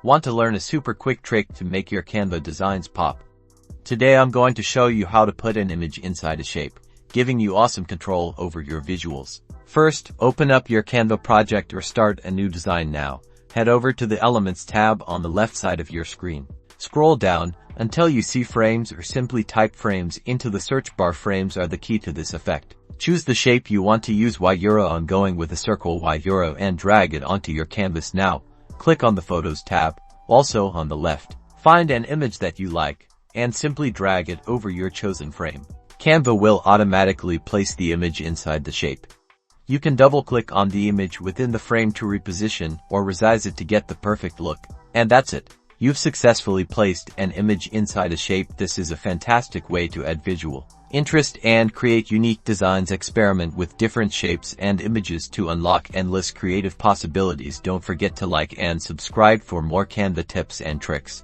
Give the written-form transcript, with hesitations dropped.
Want to learn a super quick trick to make your Canva designs pop? Today I'm going to show you how to put an image inside a shape, giving you awesome control over your visuals. First, open up your Canva project or start a new design now. Head over to the Elements tab on the left side of your screen. Scroll down until you see frames or simply type frames into the search bar. Frames are the key to this effect. Choose the shape you want to use. I'm going with a circle Y and drag it onto your canvas now. Click on the Photos tab, also on the left. Find an image that you like, and simply drag it over your chosen frame. Canva will automatically place the image inside the shape. You can double-click on the image within the frame to reposition or resize it to get the perfect look. And that's it. You've successfully placed an image inside a shape. This is a fantastic way to add visual interest and create unique designs. Experiment with different shapes and images to unlock endless creative possibilities. Don't forget to like and subscribe for more Canva tips and tricks.